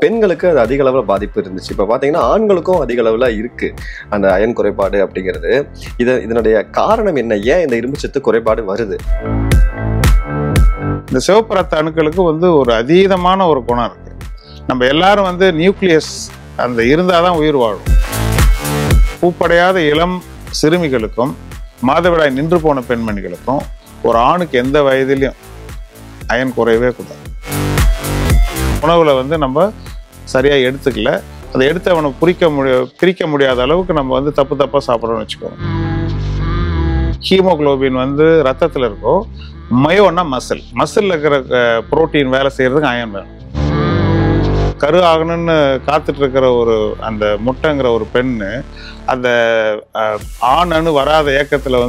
பெண்களுக்கு அது அதிக அளவில் பாதிப்பு இருந்துச்சு. இப்போ பார்த்தீங்கன்னா ஆண்களுக்கும் அதிக அளவில் இருக்கு அந்த அயன் குறைபாடு அப்படிங்கிறது. இதனுடைய காரணம் என்ன? ஏன் இந்த இரும்புச்சத்து குறைபாடு வருது? இந்த சிவப்பு ரத்த அணுக்களுக்கு ஒரு அதீதமான ஒரு குணம் இருக்கு. நம்ம எல்லாரும் நியூக்ளியஸ் அந்த இருந்தாதான் உயிர் வாழும். பூப்படையாத இளம் சிறுமிகளுக்கும் மாதவிடாய் நின்று போன பெண்மணிகளுக்கும் ஒரு ஆணுக்கு எந்த வயதிலையும் அயன் குறையவே கூடாது. உணவுல நம்ம சரியா எடுத்துக்கல, அதை எடுத்து அவனுக்கு பிரிக்க முடியாத அளவுக்கு நம்ம தப்பா சாப்பிடணும்னு வச்சுக்கோங்க. ஹீமோகுளோபின் ரத்தத்துல இருக்கும். மயோன்னா மசில்ல இருக்கிற புரோட்டீன் வேலை செய்யறதுக்கு அயன் வேணும். கரு ஆகணும்னு காத்துட்டு இருக்கிற அந்த முட்டைங்கிற ஒரு பெண்ணு அந்த ஆண் அணு வராத ஏக்கத்துல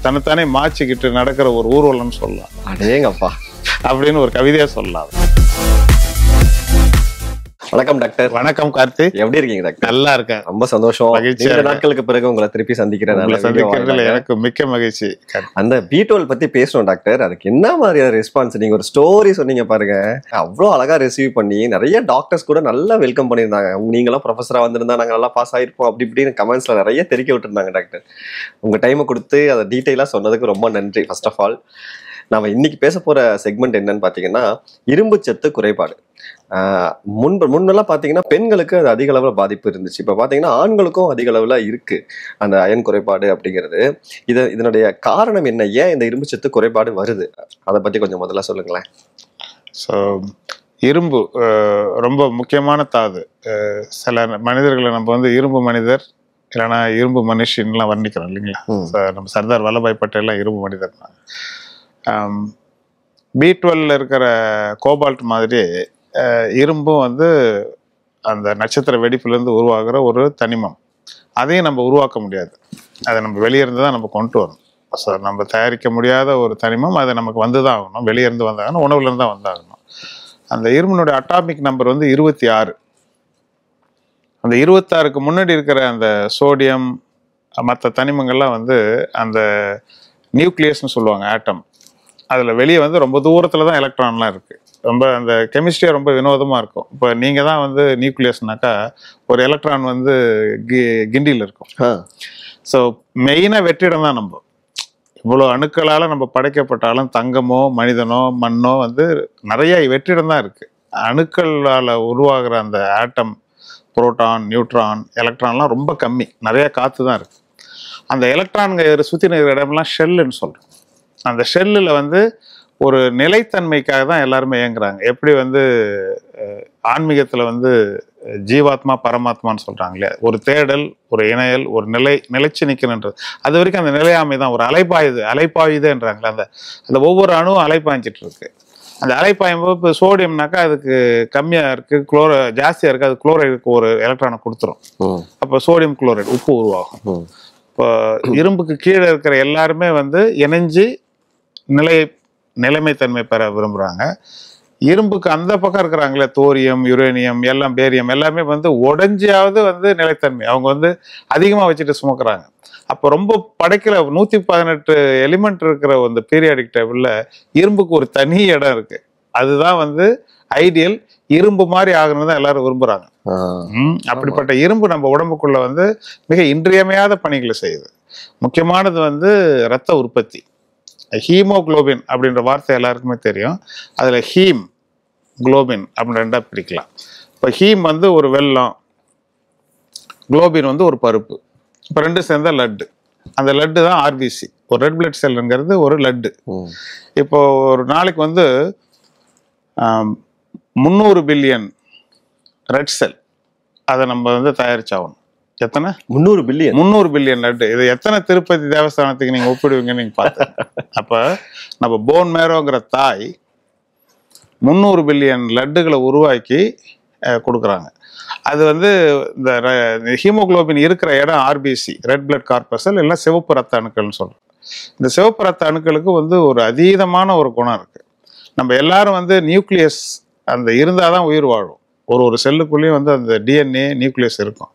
தன்னைத்தானே மாச்சிக்கிட்டு நடக்கிற ஒரு ஊர்வலம்னு சொல்லலாம். அடேங்கப்பா அப்படின்னு ஒரு கவிதையா சொல்லலாம். வணக்கம் டாக்டர். வணக்கம் கார்த்தி, எப்படி இருக்கீங்க டாக்டர்? நல்லா இருக்கேன், ரொம்ப சந்தோஷம். நீண்ட நாட்களுக்கு பிறகு உங்களை திருப்பி சந்திக்கிறேன். எனக்கு மிக்க மகிழ்ச்சி. அந்த B12 பத்தி பேசணும் டாக்டர். அதுக்கு என்ன மாதிரியான ரெஸ்பான்ஸ்? நீங்க ஒரு ஸ்டோரி சொன்னீங்க பாருங்க, அவ்வளோ அழகா ரிசீவ் பண்ணி நிறைய டாக்டர்ஸ் கூட நல்லா வெல்கம் பண்ணியிருந்தாங்க. நீங்களாம் ப்ரொஃபஸரா வந்திருந்தா நாங்க நல்லா பாஸ் ஆயிருப்போம் அப்படி இப்படின்னு கமெண்ட்ஸ்ல நிறைய தெரிவிக்க விட்டுருந்தாங்க டாக்டர். உங்க டைமை கொடுத்து அதை டீட்டெயிலா சொன்னதுக்கு ரொம்ப நன்றி. ஃபர்ஸ்ட் ஆஃப் ஆல் நாம இன்னைக்கு பேச போற செக்மெண்ட் என்னன்னு பாத்தீங்கன்னா இரும்புச்சத்து குறைபாடு. முன்னெல்லாம் பாத்தீங்கன்னா பெண்களுக்கு அது அதிக அளவுல பாதிப்பு இருந்துச்சு. இப்ப பாத்தீங்கன்னா ஆண்களுக்கும் அதிக அளவுல இருக்கு அந்த அயன் குறைபாடு அப்படிங்கிறது. இதனுடைய காரணம் என்ன? ஏன் இந்த இரும்புச்சத்து குறைபாடு வருது? அதை பத்தி கொஞ்சம் முதல்ல சொல்லுங்களேன். ஸோ இரும்பு ரொம்ப முக்கியமான தாது. சில மனிதர்களை நம்ம இரும்பு மனிதர் இல்லைன்னா இரும்பு மனுஷன்லாம் வர்ணிக்கிறோம் இல்லைங்களா? நம்ம சர்தார் வல்லபாய் பட்டேல்லாம் இரும்பு மனிதர் தான். B12 இருக்கிற கோபால்ட் மாதிரி இரும்பும் அந்த நட்சத்திர வெடிப்புலேருந்து உருவாகிற ஒரு தனிமம். அதையும் நம்ம உருவாக்க முடியாது, அதை நம்ம வெளியிருந்து தான் நம்ம கொண்டு வரணும். ஸோ நம்ம தயாரிக்க முடியாத ஒரு தனிமம், அதை நமக்கு தான் ஆகணும், வெளியிருந்து வந்தாகணும், உணவுலேருந்து தான் வந்தாகணும். அந்த இரும்பினுடைய அட்டாமிக் நம்பர் 26. அந்த 26க்கு முன்னாடி இருக்கிற அந்த சோடியம் மற்ற தனிமங்கள்லாம் அந்த நியூக்ளியஸ்ன்னு சொல்லுவாங்க, ஆட்டம். அதில் வெளியே ரொம்ப தூரத்தில் தான் எலக்ட்ரான்லாம் இருக்குது. ரொம்ப அந்த கெமிஸ்ட்ரியே ரொம்ப வினோதமாக இருக்கும். இப்போ நீங்கள் தான் நியூக்ளியஸ்னாக்கா ஒரு எலக்ட்ரான் கிண்டியில் இருக்கும். ஸோ மெயினாக வெற்றிடம் தான். நம்ம இவ்வளோ அணுக்களால் நம்ம படைக்கப்பட்டாலும் தங்கமோ மனிதனோ மண்ணோ நிறைய வெற்றிடம் தான் இருக்குது. அணுக்களால் உருவாகிற அந்த ஆட்டம், புரோட்டான், நியூட்ரான், எலக்ட்ரான்லாம் ரொம்ப கம்மி, நிறையா காற்று தான் இருக்குது. அந்த எலக்ட்ரான்கள் சுற்றி இருக்கிற இடம்லாம் ஷெல்லுன்னு சொல்கிறோம். அந்த ஷெல்லில் ஒரு நிலைத்தன்மைக்காக தான் எல்லாருமே இயங்குறாங்க. எப்படி ஆன்மீகத்தில் ஜீவாத்மா பரமாத்மான்னு சொல்கிறாங்க இல்லையா? ஒரு தேடல், ஒரு இணையல், ஒரு நிலைச்சு நிற்கணுன்றது. அது வரைக்கும் அந்த நிலையாமை தான். ஒரு அலைப்பாயுதுன்றாங்களே, அந்த ஒவ்வொரு அணுவும் அலைப்பாய்ஞ்சிட்டு இருக்கு. அந்த அலைப்பாயும்போது இப்போ சோடியம்னாக்கா அதுக்கு கம்மியாக இருக்குது, ஜாஸ்தியாக இருக்குது, அது குளோரைடுக்கு ஒரு எலக்ட்ரானை கொடுத்துரும். அப்போ சோடியம் குளோரைடு உப்பு உருவாகும். இப்போ இரும்புக்கு கீழே இருக்கிற எல்லாருமே இணைஞ்சு நிலைமைத்தன்மை பெற விரும்புகிறாங்க. இரும்புக்கு அந்த பக்கம் இருக்கிறாங்களே, தோரியம், யுரேனியம், எல்லாம் பேரியம், எல்லாமே உடஞ்சியாவது நிலைத்தன்மை அவங்க அதிகமாக வச்சுட்டு சுமக்கிறாங்க. அப்போ ரொம்ப படைக்கிற 118 எலிமெண்ட் இருக்கிற பீரியாடிக் டேபிளில் இரும்புக்கு ஒரு தனி இடம் இருக்கு. அதுதான் ஐடியல். இரும்பு மாதிரி ஆகணும்னு தான் எல்லாரும் விரும்புறாங்க. அப்படிப்பட்ட இரும்பு நம்ம உடம்புக்குள்ள மிக இன்றியமையாத பணிகளை செய்யுது. முக்கியமானது இரத்த உற்பத்தி. ஹீமோகுளோபின் அப்படின்ற வார்த்தை எல்லாருக்குமே தெரியும். அதுல ஹீம், குளோபின் அப்படின்னு ரெண்டா பிரிக்கலாம். இப்போ ஹீம் ஒரு வெல்லம், குளோபின் ஒரு பருப்பு. இப்போ ரெண்டும் சேர்ந்தா லட்டு. அந்த லட்டு தான் ஆர்பிசி. ஒரு ரெட் பிளட் செல்லுங்கிறது ஒரு லட்டு. இப்போ ஒரு நாளைக்கு 300 பில்லியன் ரெட் செல் அதை நம்ம தயாரிச்சாகணும். எத்தனை? 300 பில்லியன் லட்டு. இது எத்தனை திருப்பதி தேவஸ்தானத்துக்கு நீங்க ஒப்பிடுவீங்கன்னு நீங்க பார்த்து. அப்ப நம்ம போன் மேரோங்கிற தாய் 300 பில்லியன் லட்டுகளை உருவாக்கி கொடுக்குறாங்க. அது இந்த ஹீமோகுளோபின் இருக்கிற இடம் ஆர்பிசி, ரெட் பிளட் கார்பஸல், இல்லை சிவப்பு ரத்த அணுக்கள்னு சொல்றோம். இந்த சிவப்பு ரத்த அணுக்களுக்கு ஒரு அதீதமான ஒரு குணம் இருக்கு. நம்ம எல்லாரும் நியூக்ளியஸ் அந்த இருந்தாதான் உயிர் வாழும். ஒரு செல்லுக்குள்ளேயும் அந்த டிஎன்ஏ நியூக்ளியஸ் இருக்கும்.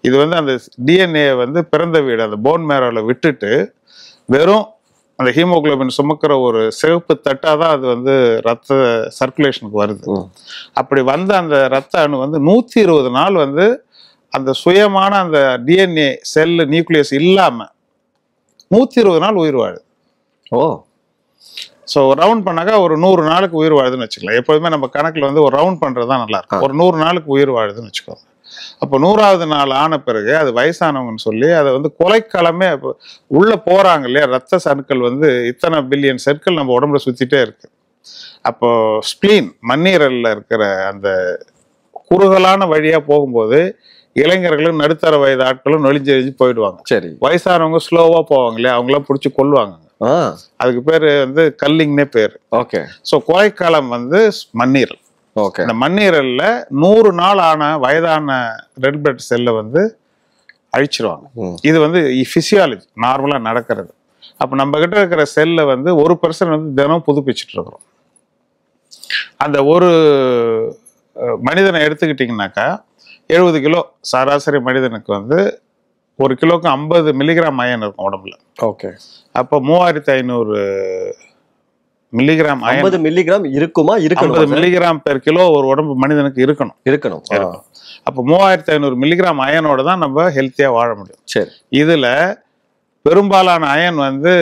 இது அந்த டிஎன்ஏ பிறந்த வீடு அந்த போன் மேரோவில் விட்டுட்டு வெறும் அந்த ஹீமோகுளோபின் சுமக்கிற ஒரு சிவப்பு தட்டாதான் அது வந்து ரத்த சர்க்குலேஷனுக்கு வருது. அப்படி வந்த அந்த ரத்த அணு வந்து 120 நாள் வந்து அந்த சுயமான அந்த டிஎன்ஏ செல் நியூக்ளியஸ் இல்லாம 120 நாள் உயிர் வாழுது. ஓ, ஸோ ரவுண்ட் பண்ணாக்கா ஒரு 100 நாளுக்கு உயிர் வாழுதுன்னு வச்சுக்கலாம். எப்போதுமே நம்ம கணக்கில் வந்து ஒரு ரவுண்ட் பண்ணுறது தான் நல்லா இருக்கும். ஒரு 100 நாளுக்கு உயிர் வாழுதுன்னு வச்சுக்கோங்க. அப்போ 100வது நாள் ஆன பிறகு அது வயசானவங்கன்னு சொல்லி அதை வந்து கொலைக்களமே உள்ள போறாங்க இல்லையா, ரத்த சர்க்கிள் வந்து இத்தனை பில்லியன் சர்க்கிள் நம்ம உடம்புல சுத்திட்டே இருக்கு. அப்போ ஸ்பிளீன் மண்ணீரல்ல இருக்கிற அந்த குறுகலான வழியா போகும்போது இளைஞர்களும் நடுத்தர வயது ஆட்களும் நொழிஞ்செறிஞ்சு போயிடுவாங்க. சரி. வயசானவங்க ஸ்லோவா போவாங்க இல்லையா, அவங்களாம் பிடிச்சி கொல்லுவாங்க. அதுக்கு பேரு வந்து கல்லிங்னே பேரு. ஓகே. ஸோ கொலைக்காலம் வந்து மண்ணீரல். ஓகே. இந்த மண்ணீரல்ல 100 நாள் ஆன வயதான ரெட் பிளட் செல்லை வந்து அழிச்சிருவாங்க. இது வந்து பிசியாலஜி நார்மலா நடக்கிறது. அப்ப நம்ம கிட்ட இருக்கிற செல்லை வந்து 1% வந்து தினம் புதுப்பிச்சுட்டு இருக்கிறோம். அந்த ஒரு மனிதனை எடுத்துக்கிட்டீங்கன்னாக்கா 70 கிலோ சராசரி மனிதனுக்கு வந்து 1 கிலோக்கு 50 மில்லிகிராம் அயன் இருக்கும் உடம்புல. ஓகே. அப்போ 3500 மில்லிகிராம் 50 மில்லிகிராம் இருக்குமா? 50 மில்லிகிராம் பெர் கிலோ ஒரு உடம்பு மனிதனுக்கு இருக்கணும். அப்போ 3500 மில்லிகிராம் அயனோட தான் நம்ம ஹெல்த்தியா வாழ முடியும். சரி. இதுல பெரும்பாலான அயன் வந்து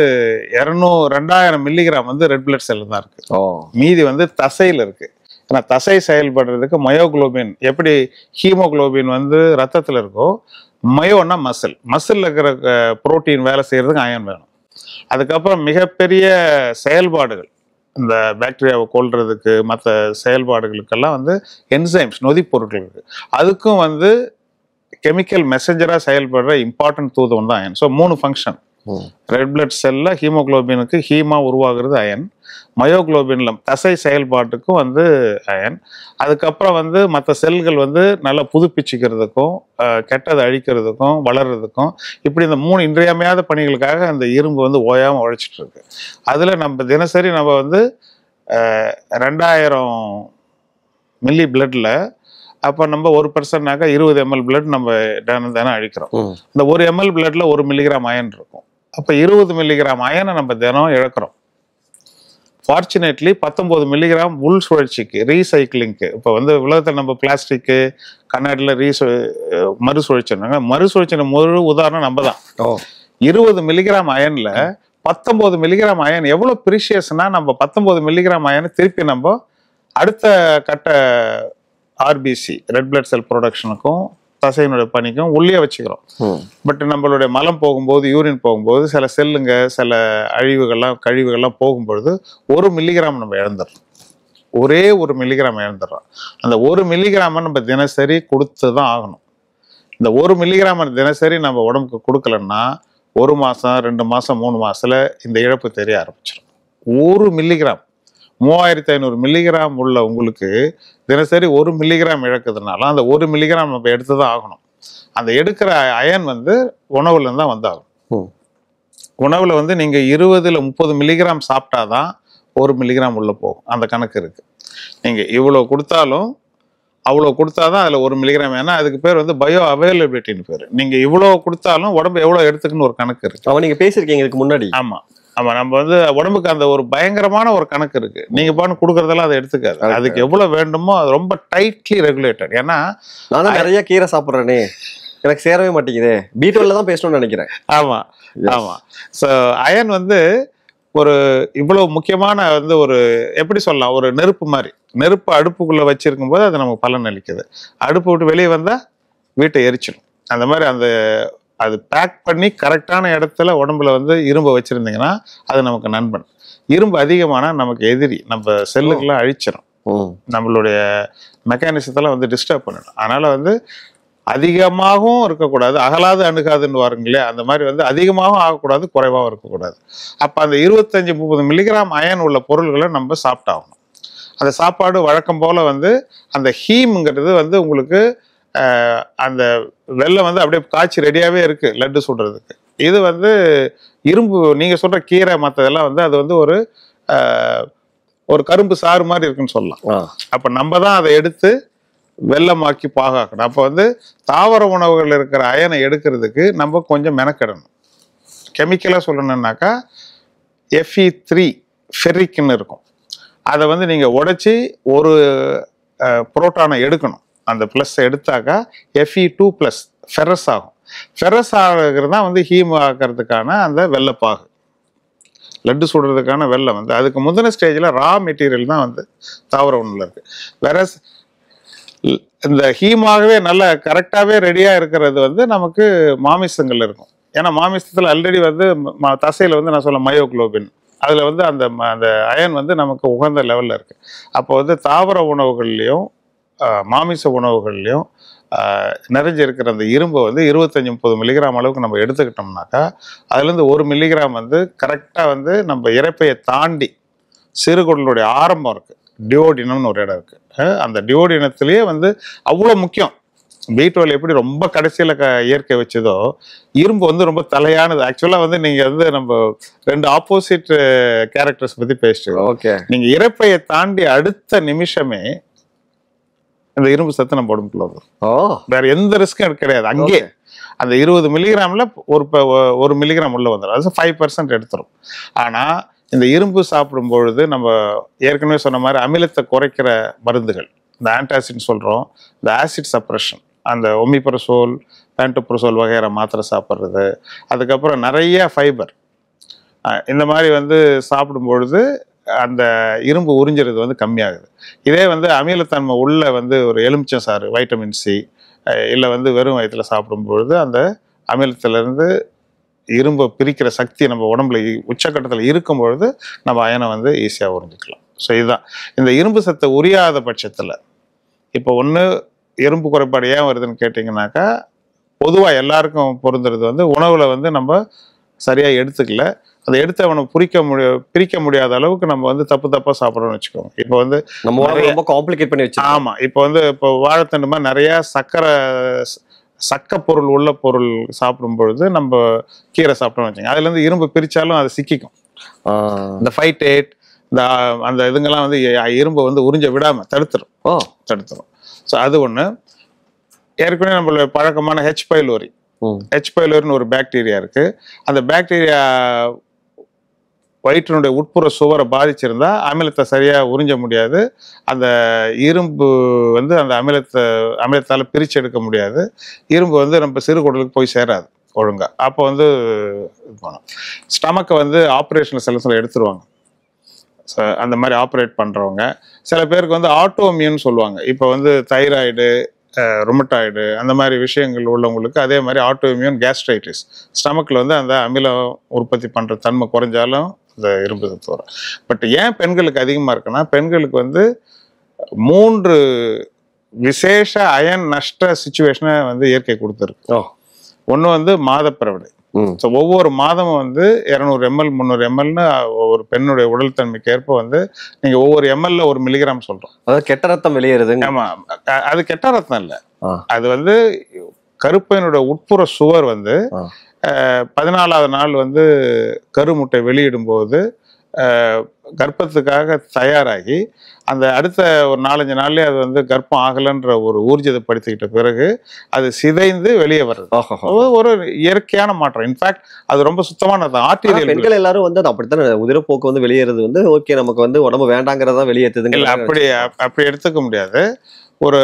2000 மில்லிகிராம் வந்து ரெட் பிளட் செல் தான் இருக்கு. மீதி வந்து தசையில இருக்கு. ஏன்னா தசை செயல்படுறதுக்கு மயோகுளோபின் எப்படி ஹீமோகுளோபின் வந்து ரத்தத்துல இருக்கோ, மயோன்னா மசில் இருக்கிற புரோட்டீன் வேலை செய்யறதுக்கு அயன் வேணும். அதுக்கப்புறம் மிகப்பெரிய செயல்பாடுகள், இந்த பாக்டீரியாவை கொல்றதுக்கு மற்ற செயல்பாடுகளுக்கெல்லாம் வந்து என்சைம்ஸ் நொதிப்பொருட்கள் இருக்கு. அதுக்கும் வந்து கெமிக்கல் மெசஞ்சரா செயல்படுற இம்பார்ட்டன்ட் தூதம் தான் iron. So 3 function. Red blood செல்ல ஹீமோகுளோபினுக்கு ஹீமா உருவாகிறது அயன், மயோகுளோபின்ல தசை செயல்பாட்டுக்கும் வந்து அயன், அதுக்கப்புறம் வந்து மற்ற செல்கள் வந்து நல்லா புதுப்பிச்சுக்கிறதுக்கும் கெட்டதை அழிக்கிறதுக்கும் வளர்றதுக்கும், இப்படி இந்த 3 இன்றியமையாத பணிகளுக்காக அந்த இரும்பு வந்து ஓயாமல் உழைச்சிட்டு இருக்கு. அதில் நம்ம தினசரி நம்ம வந்து 2000 மில்லி பிளட்ல, அப்போ நம்ம 1%னாக்கா 20 ml பிளட் நம்ம தினம் அழிக்கிறோம். இந்த 1 ml பிளட்ல 1 மில்லிகிராம் அயன் இருக்கும். அப்போ 20 மில்லிகிராம் அயனை நம்ம தினம் இழக்கிறோம். ஃபார்ச்சுனேட்லி 19 மில்லிகிராம் உள் சுழற்சிக்கு ரீசைக்கிளிங்க்கு, இப்போ வந்து உலகத்தில் நம்ம பிளாஸ்டிக்கு கண்ணாடியில் மறுசுழற்சினாங்க. மறுசுழற்சி முழு உதாரணம் நம்ம தான். 20 மில்லிகிராம் அயன்ல 19 மில்லிகிராம் அயன் எவ்வளோ ப்ரீஷியஸ்னா, நம்ம 19 மில்லிகிராம் அயனை திருப்பி நம்ம அடுத்த கட்ட ஆர்பிசி ரெட் பிளட் செல் ப்ரொடக்ஷனுக்கும் தசையினுடைய பணிக்கும் உள்ளே வச்சுக்கிறோம். பட் நம்மளுடைய மலம் போகும்போது, யூரின் போகும்போது சில செல்லுங்க சில கழிவுகள்லாம் போகும்பொழுது 1 மில்லிகிராம் நம்ம இழந்துடுறோம். ஒரே 1 மில்லிகிராம் இழந்துடுறோம். அந்த 1 மில்லிகிராமை நம்ம தினசரி கொடுத்து தான் ஆகணும். இந்த 1 மில்லிகிராம் தினசரி நம்ம உடம்புக்கு கொடுக்கலன்னா 1 மாதம் 2 மாதம் 3 மாதத்துல இந்த இழப்பு தெரிய ஆரம்பிச்சிடும். 1 மில்லிகிராம் 3500 மில்லிகிராம் உள்ள உங்களுக்கு தினசரி 1 மில்லிகிராம் இழக்குதுனால அந்த 1 மில்லிகிராம் நம்ம எடுத்து தான் ஆகணும். அந்த எடுக்கிற அயன் வந்து உணவுல இருந்து தான் வந்தாகும். உணவுல வந்து நீங்க 20-30 மில்லிகிராம் சாப்பிட்டாதான் 1 மில்லிகிராம் உள்ள போகும். அந்த கணக்கு இருக்கு. நீங்க இவ்வளவு கொடுத்தாலும் அவ்வளோ கொடுத்தாதான் அதுல 1 மில்லிகிராம். ஏன்னா அதுக்கு பேர் வந்து பயோ அவைலபிலிட்டின்னு பேரு. நீங்க இவ்வளவு கொடுத்தாலும் உடம்பு எவ்வளவு எடுத்துக்குன்னு ஒரு கணக்கு இருக்கு. அவன் நீங்க பேசிருக்கீங்க இதுக்கு முன்னாடி. ஆமா, நம்ம வந்து உடம்புக்கு அந்த ஒரு பயங்கரமான ஒரு கணக்கு இருக்கு. நீங்க பாட்டு கொடுக்கறதெல்லாம் அதை எடுத்துக்காது. அதுக்கு எவ்வளவு வேண்டுமோ அது ரொம்ப டைட்லி ரெகுலேட்டட். ஏன்னா நானும் நிறைய கீரை சாப்பிட்றேனே, எனக்கு சேரவே மாட்டேங்குதே. B12 தான் பேசணும்னு நினைக்கிறேன். ஆமா. ஸோ அயன் வந்து ஒரு இவ்வளவு முக்கியமான வந்து ஒரு எப்படி சொல்லலாம், ஒரு நெருப்பு மாதிரி. நெருப்பு அடுப்புக்குள்ள வச்சிருக்கும் போது அது நமக்கு பலன் அளிக்குது. அடுப்பு விட்டு வெளியே வந்தா வீட்டை எரிச்சிடும். அந்த மாதிரி அந்த அது பேக் பண்ணி கரெக்டான இடத்துல உடம்புல வந்து இரும்பை வச்சிருந்தீங்கன்னா அது நமக்கு நண்பன். இரும்பு அதிகமானா நமக்கு எதிரி. நம்ம செல்லுக்கெல்லாம் அழிச்சிடும். நம்மளுடைய மெக்கானிசத்தெல்லாம் வந்து டிஸ்டர்ப் பண்ணிடும். அதனால வந்து அதிகமாகவும் இருக்கக்கூடாது, அகலாது அணுகாதுன்னு வாருங்களே, அந்த மாதிரி வந்து அதிகமாகவும் ஆகக்கூடாது, குறைவாகவும் இருக்கக்கூடாது. அப்போ அந்த 25-30 மில்லிகிராம் அயன் உள்ள பொருள்களை நம்ம சாப்பிட்டாகணும். அந்த சாப்பாடு வழக்கம் போல வந்து அந்த ஹீம்ங்கிறது வந்து உங்களுக்கு அந்த வெள்ளம் வந்து அப்படியே காய்ச்சி ரெடியாகவே இருக்கு லட்டு சுடுறதுக்கு. இது வந்து இரும்பு நீங்க சொல்ற கீரை மற்றதெல்லாம் வந்து அது வந்து ஒரு கரும்பு சாறு மாதிரி இருக்குன்னு சொல்லலாம். அப்ப நம்ம தான் அதை எடுத்து வெள்ளமாக்கி பாகாக்கணும். அப்போ வந்து தாவர உணவுகள் இருக்கிற அயனை எடுக்கிறதுக்கு நம்ம கொஞ்சம் மெனக்கிடணும். கெமிக்கலா சொல்லணும்னாக்கா Fe3 ஃபெர்ரிக்னு இருக்கும். அதை வந்து நீங்கள் உடைச்சி ஒரு புரோட்டானை எடுக்கணும். அந்த ப்ளஸ் எடுத்தாக்கா Fe2+ ஃபெரஸ் ஆகும். ஃபெரஸ் ஆகிறது தான் வந்து ஹீம் ஆக்கிறதுக்கான அந்த வெள்ளைப்பாகு, லட்டு சுடுறதுக்கான வெள்ளம் வந்து அதுக்கு முந்தின ஸ்டேஜில் ரா மெட்டீரியல் தான் வந்து தாவர உணவில் இருக்கு. வேற இந்த ஹீமாகவே நல்ல கரெக்டாகவே ரெடியாக இருக்கிறது வந்து நமக்கு மாமிசங்கள் இருக்கும். ஏன்னா மாமிசத்தில் ஆல்ரெடி வந்து தசையில் வந்து நான் சொல்ல மயோகுளோபின், அதில் வந்து அந்த அந்த அயன் வந்து நமக்கு உகந்த லெவலில் இருக்குது. அப்போ வந்து தாவர உணவுகள்லையும் மாமிச உணவுகள்லையும் நிறைஞ்சிருக்கிற அந்த இரும்பை வந்து 25-30 மில்லிகிராம் அளவுக்கு நம்ம எடுத்துக்கிட்டோம்னாக்கா அதுலேருந்து 1 மில்லிகிராம் வந்து கரெக்டாக வந்து நம்ம இரைப்பையை தாண்டி சிறுகுடலுடைய ஆரம்பம் இருக்குது, டியோடினம்னு ஒரு இடம் இருக்குது. அந்த டியோடினத்திலேயே வந்து அவ்வளோ முக்கியம். B12 எப்படி ரொம்ப கடைசியில் இயற்கை வச்சதோ இரும்பு வந்து ரொம்ப தலையானது. ஆக்சுவலாக வந்து நீங்கள் வந்து நம்ம 2 ஆப்போசிட் கேரக்டர்ஸ் பற்றி பேசிட்டு ஓகே, நீங்கள் இரைப்பையை தாண்டி அடுத்த நிமிஷமே இந்த இரும்பு சத்து நம்ம உடம்புக்குள்ள வரும். வேற எந்த ரிஸ்க்கும் கிடையாது. அங்கே அந்த 20 மில்லிகிராம்ல 1 மில்லிகிராம் உள்ள வந்துடும். அது 5% எடுத்துரும். ஆனா இந்த இரும்பு சாப்பிடும் பொழுது நம்ம ஏற்கனவே சொன்ன மாதிரி அமிலத்தை குறைக்கிற மருந்துகள், இந்த ஆன்டாசிட் சொல்றோம், இந்த ஆசிட் சப்ரஷன், அந்த ஒமிப்ரசோல், பேண்டோப்ரசோல் வகையான மாத்திரை சாப்பிட்றது, அதுக்கப்புறம் நிறைய ஃபைபர், இந்த மாதிரி வந்து சாப்பிடும் பொழுது அந்த இரும்பு உறிஞ்சிறது வந்து கம்மியாகுது. இதே வந்து அமிலத்தன்மை உள்ள வந்து ஒரு எலுமிச்சம் சாறு, வைட்டமின் சி, இல்லை வந்து வெறும் வயிற்றில் சாப்பிடும்பொழுது அந்த அமிலத்திலேருந்து இரும்பை பிரிக்கிற சக்தி நம்ம உடம்புல உச்சக்கட்டத்தில் இருக்கும் பொழுது நம்ம அயனை வந்து ஈஸியாக உறிஞ்சிக்கலாம். ஸோ இதுதான் இந்த இரும்பு சத்தை உரியாத பட்சத்தில் இப்போ ஒன்று எறும்பு குறைபாடு ஏன் வருதுன்னு கேட்டிங்கனாக்கா, பொதுவாக எல்லாருக்கும் பொருந்துறது வந்து உணவில் வந்து நம்ம சரியாக எடுத்துக்கல, அதை எடுத்து அவனை பிரிக்க முடியாத அளவுக்கு நம்ம வந்து தப்பாக சாப்பிடணும்னு வச்சுக்கோங்க. இப்போ வந்து நம்ம ரொம்ப காம்ப்ளிகேட் பண்ணி வச்சு. ஆமாம், இப்போ வாழைத்தண்டு மாதிரி நிறையா சக்க பொருள் உள்ள பொருள் சாப்பிடும் பொழுது நம்ம கீரை சாப்பிட்டோம்னு வச்சுக்கோங்க, அதுலேருந்து இரும்பு பிரித்தாலும் அது சிக்கிக்கும். இந்த ஃபைட்டேட் இந்த அந்த இதுங்கெல்லாம் வந்து இரும்பை வந்து உறிஞ்ச விடாமல் தடுத்துரும். ஸோ அது ஒன்று. ஏற்கனவே நம்மளோட பழக்கமான H. பைலோரின்னு ஒரு பாக்டீரியா இருக்கு. அந்த பாக்டீரியா வயிற்றினுடைய உட்புற சுவரை பாதிச்சிருந்தா அமிலத்தை சரியா உறிஞ்ச முடியாது. அந்த இரும்பு வந்து அந்த அமிலத்தால பிரிச்சு எடுக்க முடியாது. இரும்பு வந்து நம்ம சிறுகுடலுக்கு போய் சேராது ஒழுங்கா. அப்போ வந்து இது பண்ணும். ஸ்டமக்கை வந்து ஆப்ரேஷனல் சில எடுத்துருவாங்க. அந்த மாதிரி ஆப்ரேட் பண்றவங்க சில பேருக்கு வந்து ஆட்டோமியூன்னு சொல்லுவாங்க. இப்போ வந்து தைராய்டு, ரொமட்டாய்டு அந்த மாதிரி விஷயங்கள் உள்ளவங்களுக்கு அதே மாதிரி ஆட்டோமியூன் கேஸ்ட்ரைட்டிஸ், ஸ்டமக்கில் வந்து அந்த அமிலம் உற்பத்தி பண்ணுற தன்மை குறைஞ்சாலும் இந்த இரும்பு சத்து வரும். பட் ஏன் பெண்களுக்கு அதிகமாக இருக்குன்னா, பெண்களுக்கு வந்து 3 விசேஷ அயன் நஷ்ட சுச்சுவேஷனை வந்து இயற்கை கொடுத்துருக்கு. ஒன்று வந்து மாதப்பிறவிடை. ஸோ ஒவ்வொரு மாதமும் வந்து 200 ml 300 mlன்னு ஒரு பெண்ணுடைய உடல் தன்மைக்கு ஏற்ப வந்து நீங்கள் ஒவ்வொரு mlல 1 மில்லிகிராம் சொல்கிறோம். அதாவது கெட்ட ரத்தம் வெளியேறுது. ஆமாம், அது கெட்ட ரத்தம் இல்லை, அது வந்து கருப்பையினுடைய உட்புற சுவர் வந்து 14ஆவது நாள் வந்து கருமுட்டை வெளியிடும் போது கர்ப்பத்துக்காக தயாராகி அந்த அடுத்த ஒரு 4-5 நாள்லயே அது வந்து கர்ப்பம் ஆகலைன்ற ஒரு ஊர்ஜிதப்படுத்திக்கிட்ட பிறகு அது சிதைந்து வெளியே வருது. ஒரு இயற்கையான மாற்றம். இன்ஃபேக்ட் அது ரொம்ப சுத்தமானது. ஆர்டீரியல் பெண்கள் எல்லாரும் வந்து அப்படித்தான் உதிரப்போக்கு வந்து வெளியேறது வந்து ஓகே, நமக்கு வந்து உடம்பு வேண்டாங்கிறதா வெளியேற்றுது. இல்லை, அப்படி எடுத்துக்க முடியாது. ஒரு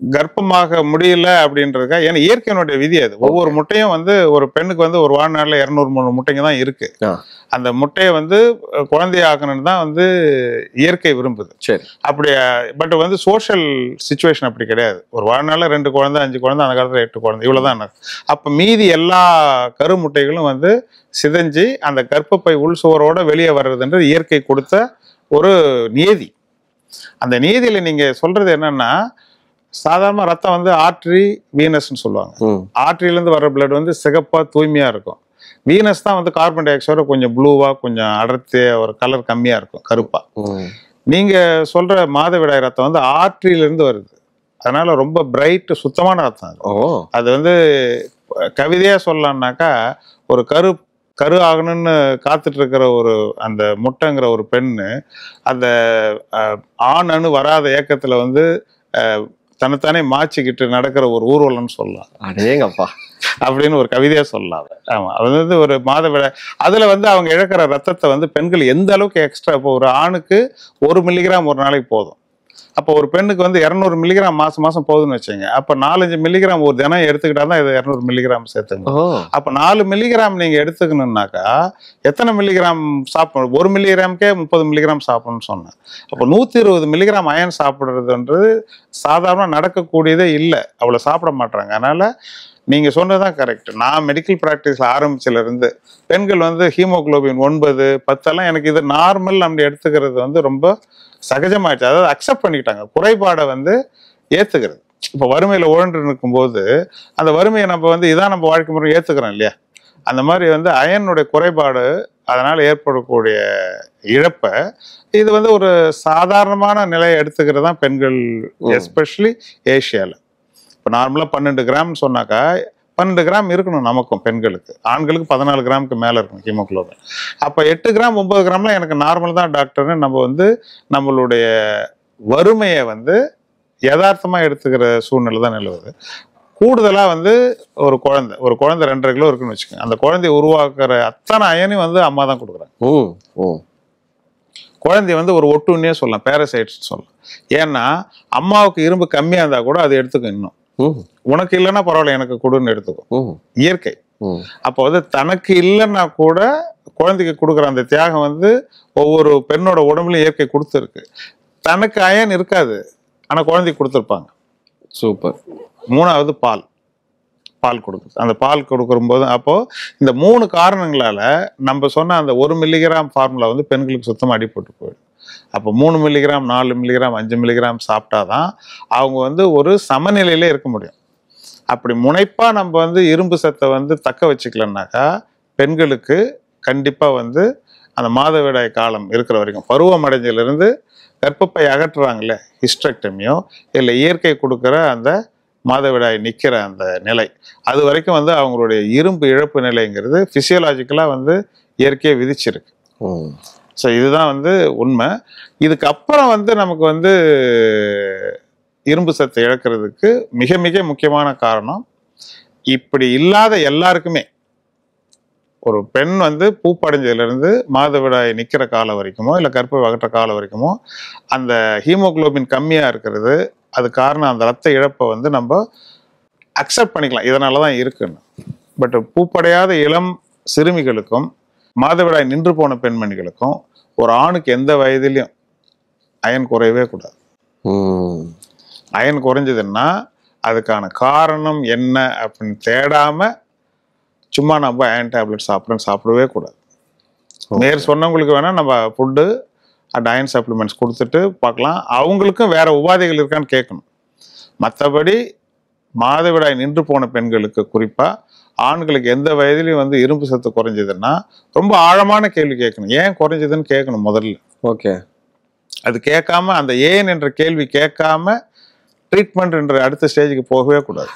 கர்ப்பமாக முடியல அப்படின்றதுக்கா, ஏன்னா இயற்கையினுடைய விதி அது. ஒவ்வொரு முட்டையும் வந்து ஒரு பெண்ணுக்கு வந்து ஒரு வாழ்நாளில் 200-300 முட்டைங்க தான் இருக்கு. அந்த முட்டையை வந்து குழந்தையாக்கணும்னு தான் வந்து இயற்கை விரும்புது. சரி, அப்படி. பட் வந்து சோஷியல் சிச்சுவேஷன் அப்படி கிடையாது. ஒரு வாழ்நாளில் 2 குழந்தை 5 குழந்தை, அந்த காலத்தில் 8 குழந்தை, இவ்வளவுதான். அப்ப மீதி எல்லா கருமுட்டைகளும் வந்து சிதைஞ்சு அந்த கர்ப்பப்பை உள் சுவரோட வெளியே வர்றதுன்றது இயற்கை கொடுத்த ஒரு நியதி. அந்த நியதியில நீங்க சொல்றது என்னன்னா, சாதாரண ரத்தம் வந்து ஆர்ட்ரி, வீனஸ்ன்னு சொல்லுவாங்க. ஆர்ட்ரியிலேருந்து வர்ற பிளட் வந்து சிகப்பா தூய்மையா இருக்கும். வீனஸ் தான் வந்து கார்பன் டை ஆக்சைடோட கொஞ்சம் ப்ளூவா, கொஞ்சம் அடர்த்தியா, ஒரு கலர் கம்மியா இருக்கும், கருப்பா. நீங்க சொல்ற மாதவிடாய் ரத்தம் வந்து ஆர்ட்ரியிலிருந்து வருது. அதனால ரொம்ப பிரைட், சுத்தமான ரத்தம் அது. அது வந்து கவிதையா சொல்லலாம்னாக்கா, ஒரு கரு ஆகணும்னு காத்துட்டு இருக்கிற ஒரு அந்த முட்டைங்கிற ஒரு பெண்ணு அந்த ஆண் அணு வராத ஏக்கத்துல வந்து தன்னைத்தானே மாச்சிக்கிட்டு நடக்கிற ஒரு ஊர்வலம்னு சொல்லலாம். அடேங்கப்பா. அப்படின்னு ஒரு கவிதையா சொல்லலாம். ஆமா, அது வந்து ஒரு மாதவிடாய். அதுல வந்து அவங்க இழக்கிற ரத்தத்தை வந்து பெண்கள் எந்த அளவுக்கு எக்ஸ்ட்ரா, இப்போ ஒரு ஆணுக்கு 1 மில்லிகிராம் ஒரு நாளைக்கு போதும். அப்போ ஒரு பெண்ணுக்கு வந்து 200 மில்லிகிராம் மாசம் மாசம் போகுதுன்னு வச்சுங்க. அப்ப 4-5 மில்லிகிராம் ஒரு தினம் எடுத்துக்கிட்டா தான் இது 200 மில்லிகிராம் சேர்த்துங்க. அப்ப 4 மில்லிகிராம் நீங்க எடுத்துக்கணும்னாக்கா எத்தனை மில்லிகிராம் சாப்பிடணும்? 1 மில்லிகிராமுக்கே 30 மில்லிகிராம் சாப்பிடணும்னு சொன்னேன். அப்போ 120 மில்லிகிராம் அயன் சாப்பிடுறதுன்றது சாதாரண நடக்கக்கூடியதே இல்லை. அவ்வளவு சாப்பிட மாட்டாங்க. அதனால நீங்க சொன்னதுதான் கரெக்ட். நான் மெடிக்கல் பிராக்டிஸ்ல ஆரம்பிச்சதுல இருந்து பெண்கள் வந்து ஹீமோகுளோபின் 9, 10 எல்லாம் எனக்கு இது நார்மல் நம்ம எடுத்துக்கிறது வந்து ரொம்ப சகஜமாயிடுச்சு. அதாவது அக்செப்ட் பண்ணிக்கிட்டாங்க. குறைபாடை வந்து ஏத்துக்கிறது. இப்ப வறுமையில உழன்று இருக்கும்போது அந்த வறுமையை நம்ம வந்து இதான் நம்ம வாழ்க்கை முறை ஏத்துக்கிறோம் இல்லையா? அந்த மாதிரி வந்து அயனுடைய குறைபாடு, அதனால ஏற்படக்கூடிய இழப்பை இது வந்து ஒரு சாதாரணமான நிலையை எடுத்துக்கிறது தான் பெண்கள், எஸ்பெஷலி ஏஷியால. இப்போ நார்மலா 12 கிராம் சொன்னாக்கா 12 கிராம் இருக்கணும் நமக்கும் பெண்களுக்கு. ஆண்களுக்கு 14 கிராமுக்கு மேல இருக்கும் ஹீமோகுளோபின். அப்ப 8 கிராம் 9 கிராம்லாம் எனக்கு நார்மல் தான் டாக்டர்னு நம்ம வந்து நம்மளுடைய வறுமையை வந்து யதார்த்தமா எடுத்துக்கிற சூழ்நிலை தான் நிலவுது. கூடுதலா வந்து ஒரு குழந்தை 2.5 கிலோ இருக்குன்னு வச்சுக்கோங்க. அந்த குழந்தைய உருவாக்குற அத்தனை அயனையும் வந்து அம்மா தான் கொடுக்குறாங்க. குழந்தை வந்து ஒரு ஒட்டுன்னே சொல்லலாம், பேரசைட்ஸ் சொல்லலாம். ஏன்னா அம்மாவுக்கு இரும்பு கம்மியா இருந்தா கூட அது எடுத்துக்கும். இன்னும் உனக்கு இல்லைன்னா பரவாயில்ல எனக்கு கொடுன்னு எடுத்துக்கும், இயற்கை. அப்போ வந்து தனக்கு இல்லைன்னா கூட குழந்தைக்கு கொடுக்குற அந்த தியாகம் வந்து ஒவ்வொரு பெண்ணோட உடம்புலையும் இயற்கை கொடுத்துருக்கு. தனக்கு அயன் இருக்காது, ஆனா குழந்தைக்கு கொடுத்துருப்பாங்க. சூப்பர். 3வது பால் கொடுக்குது. அந்த பால் கொடுக்கும்போது அப்போ இந்த 3 காரணங்களால நம்ம சொன்ன அந்த 1 மில்லிகிராம் ஃபார்முலா வந்து பெண்களுக்கு சுத்தமாக அடிபட்டு போயிடும். அப்போ 3 மில்லிகிராம் 4 மில்லிகிராம் 5 மில்லிகிராம் சாப்பிட்டாதான் அவங்க வந்து ஒரு சமநிலையிலே இருக்க முடியும். அப்படி முனைப்பா நம்ம வந்து இரும்பு சத்தை வந்து தக்க வச்சுக்கலன்னாக்கா பெண்களுக்கு கண்டிப்பா வந்து அந்த மாதவிடாய் காலம் இருக்கிற வரைக்கும், பருவம் அடைஞ்சிலிருந்து கர்ப்பப்பை அகற்றுறாங்கல்ல, ஹிஸ்டெக்டமியோ இல்லை இயற்கை கொடுக்குற அந்த மாதவிடாய் நிற்கிற அந்த நிலை, அது வரைக்கும் வந்து அவங்களுடைய இரும்பு இழப்பு நிலைங்கிறது பிசியோலாஜிக்கலாக வந்து இயற்கையை விதிச்சிருக்கு. ஸோ இதுதான் வந்து உண்மை. இதுக்கப்புறம் வந்து நமக்கு வந்து இரும்பு சத்தை இழக்கிறதுக்கு மிக மிக முக்கியமான காரணம், இப்படி இல்லாத எல்லாருக்குமே ஒரு பெண் வந்து பூப்படைஞ்சதுலேருந்து மாதவிடாய் நிற்கிற காலம் வரைக்குமோ இல்லை கர்ப்ப அகற்ற காலம் வரைக்குமோ அந்த ஹீமோகுளோபின் கம்மியாக இருக்கிறது, அது காரணம் அந்த ரத்த இழப்பை வந்து நம்ம அக்செப்ட் பண்ணிக்கலாம், இதனால தான் இருக்குன்னு. பட் பூப்படையாத இளம் சிறுமிகளுக்கும் மாதவிடாய் நின்று போன பெண்மணிகளுக்கும் ஒரு ஆணுக்கு எந்த வயதிலையும் அயன் குறையவே கூடாது. அயன் குறைஞ்சதுன்னா அதுக்கான காரணம் என்ன அப்படின்னு தேடாம சும்மா நம்ம அயன் டேப்லெட் சாப்பிடவே கூடாது. நேர் சொன்னவங்களுக்கு வேணா நம்ம ஃபுட்டு அண்ட் அயன் சப்ளிமெண்ட்ஸ் கொடுத்துட்டு பார்க்கலாம், அவங்களுக்கும் வேற உபாதைகள் இருக்கான்னு கேட்கணும். மற்றபடி மாதவிடாய் நின்று போன பெண்களுக்கு குறிப்பா ஆண்களுக்கு எந்த வயதிலையும் வந்து இரும்பு சத்து குறைஞ்சதுன்னா ரொம்ப ஆழமான கேள்வி கேட்கணும், ஏன் குறைஞ்சதுன்னு கேட்கணும் முதல்ல. ஓகே, அது கேட்காம அந்த ஏன் என்ற கேள்வி கேட்காம ட்ரீட்மெண்ட் என்ற அடுத்த ஸ்டேஜுக்கு போகவே கூடாது.